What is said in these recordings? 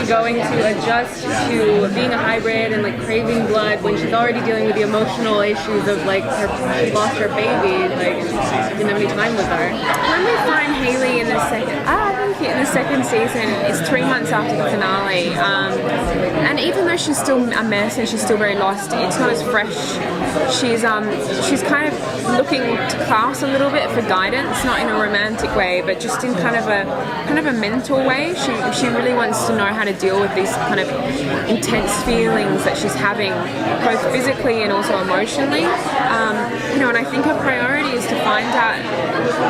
she going to adjust to being a hybrid and like craving blood when she's already dealing with the emotional issues of like she lost her baby, like she didn't have any time with her. When we find Hayley in the second season, it's 3 months after the finale, and even though she's still a mess and she's still very lost, it's not as fresh. She's kind of looking to class a little bit for guidance, not in a romantic way, but just in kind of a mental way. She really wants to know how to deal with these kind of intense feelings that she's having, both physically and also emotionally. And I think her priority is to find out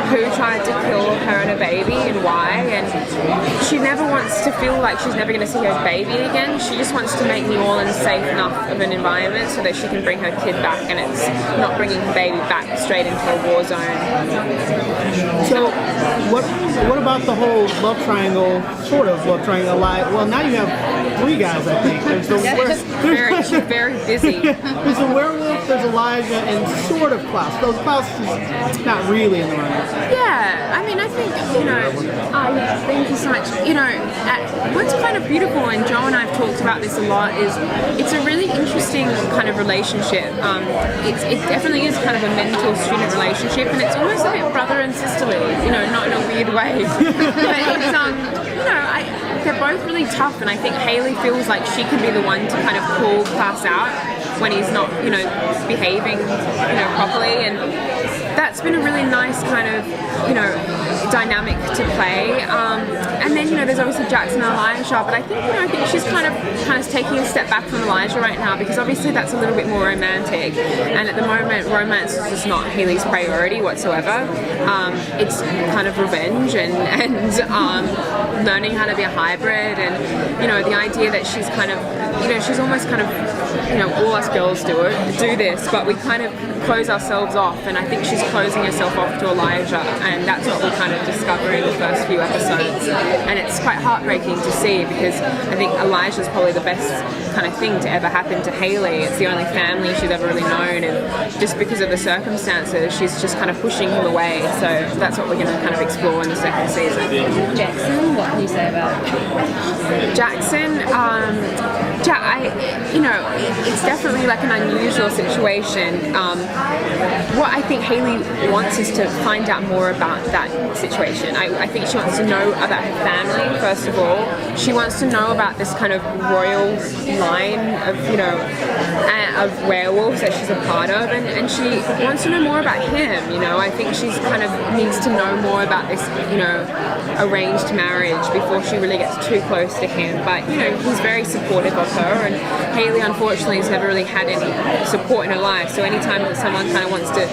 who tried to kill her and her baby and why. And she never wants to feel like she's never going to see her baby again. She just wants to make New Orleans safe enough of an environment so that she can bring her kid back, and it's not bringing the baby back straight into a war zone. So, what about the whole love triangle, sort of love triangle? Well, now you have 3 guys, I think. She's very busy. There's a werewolf, there's Elijah, and sort of Klaus. Though Klaus is not really in the running. Yeah, I mean, I think, thank you so much. What's kind of beautiful, and Joe and I have talked about this a lot, is it's a really interesting kind of relationship. It definitely is kind of a mentor-student relationship, and it's almost a bit brother and sisterly, not in a weird way. But it's, they're both really tough, and I think Hayley feels like she can be the one to kind of pull Klaus out when he's not, behaving, properly, and that's been a really nice kind of, dynamic to play. And then, there's obviously Jackson and Elijah, but I think she's kind of taking a step back from Elijah right now, because obviously that's a little bit more romantic, and at the moment romance is just not Hayley's priority whatsoever. It's kind of revenge and learning how to be a hybrid, and the idea that she's kind of, she's almost kind of, all us girls do this, but we kind of close ourselves off, and I think she's closing herself off to Elijah, and that's what we kind of discover in the first few episodes. And it's quite heartbreaking to see, because I think Elijah's probably the best kind of thing to ever happen to Hayley. It's the only family she's ever really known, and just because of the circumstances, she's just kind of pushing him away. So that's what we're going to kind of explore in the second season. Jackson, what can you say about Jackson? It's definitely like an unusual situation. What I think Hayley wants is to find out more about that situation. I think she wants to know about her family, first of all. She wants to know about this kind of royal line of, of werewolves that she's a part of, and she wants to know more about him. I think she's kind of needs to know more about this, arranged marriage before she really gets too close to him. But, he's very supportive of her, and Hayley unfortunately has never really had any support in her life, so anytime that someone kind of wants to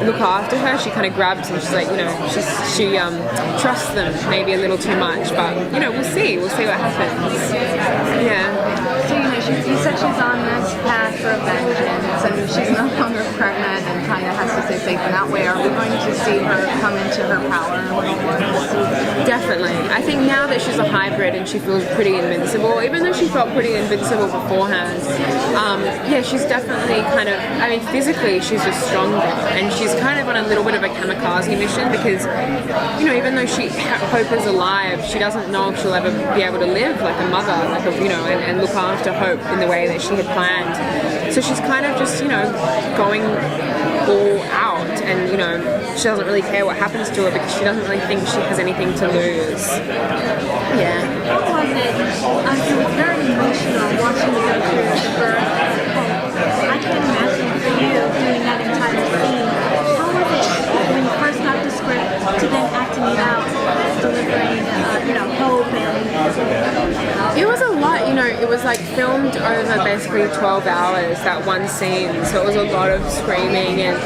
look after her, she kind of grabs and she's like, she trusts them maybe a little too much, but we'll see what happens. So you said she's on this path for vengeance, and she's no longer pregnant and kind of has to stay safe in that way. Are we going to see her come into her power a little more this season? Definitely. I think now that she's a hybrid and she feels pretty invincible, even though she felt pretty invincible beforehand, she's definitely kind of, physically she's just stronger, and she's kind of on a little bit of a kamikaze mission, because, even though Hope is alive, she doesn't know if she'll ever be able to live like a mother, and look after Hope in the way that she had planned. So she's kind of just, going all out, and, she doesn't really care what happens to her, because she doesn't really think she has anything to lose. Yeah. How was it? It was very emotional watching you go through the birth. I can't imagine for you doing that entire scene. How was it when you first got the script to then acting it out, delivering, hope and... It was a lot, it was like filmed over basically 12 hours, that one scene, so it was a lot of screaming and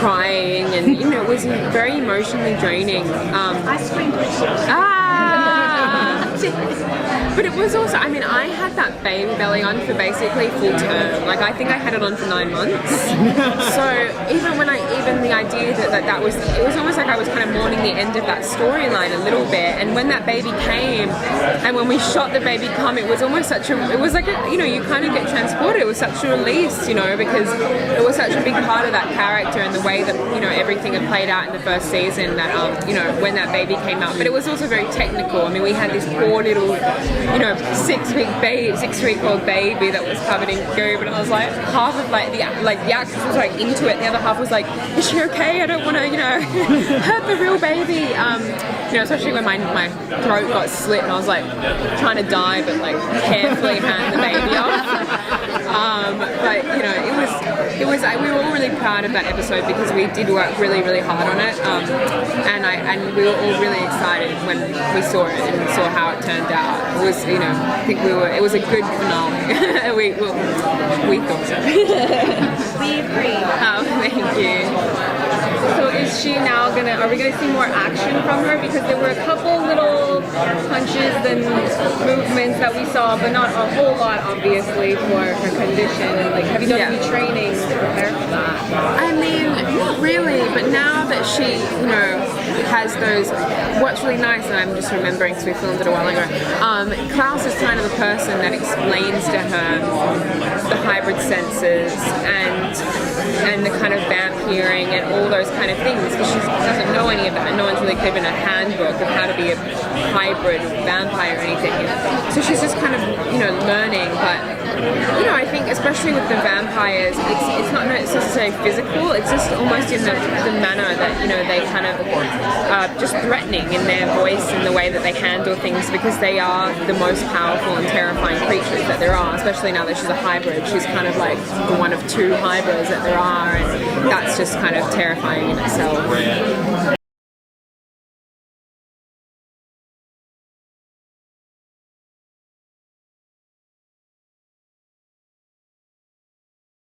crying, and it was very emotionally draining. I screamed. But it was also, I had that baby belly on for basically full term. Like, I think I had it on for 9 months. So even the idea that was, it was almost like I was kind of mourning the end of that storyline a little bit. And when that baby came, And when we shot the baby come, it was almost it was like you kind of get transported. It was such a release, because it was such a big part of that character and the way that everything had played out in the first season. That when that baby came out, but it was also very technical. I mean, we had this poor little 6-week-old baby that was covered in goop, and I was like, half of the actress was like into it, the other half was like, is she okay? I don't want to hurt the real baby. Especially when my throat got slit and I was like trying to die, but like carefully hand the baby off. But it was we were all really proud of that episode because we did work really, really hard on it, and we were all really excited when we saw it and saw how it turned out. It was I think it was a good finale. we thought so. We agree. Thank you. So is she now are we gonna see more action from her? Because there were a couple little punches and movements that we saw, but not a whole lot, obviously, for her condition. And have you done any training to prepare for that? I mean, not really, but now that she, has those, what's really nice, and I'm just remembering because we filmed it a while ago, Klaus is kind of the person that explains to her the hybrid senses and the kind of vamp hearing and all those kind of things, because she doesn't know any of that. No one's really given a handbook of how to be a hybrid vampire or anything. So she's just kind of, learning, but I think especially with the vampires, it's not necessarily physical, it's just almost in the manner that, they kind of just threatening in their voice and the way that they handle things, because they are the most powerful and terrifying creatures that there are, especially now that she's a hybrid. She's kind of like one of two hybrids that there are, and that's just kind of terrifying in itself.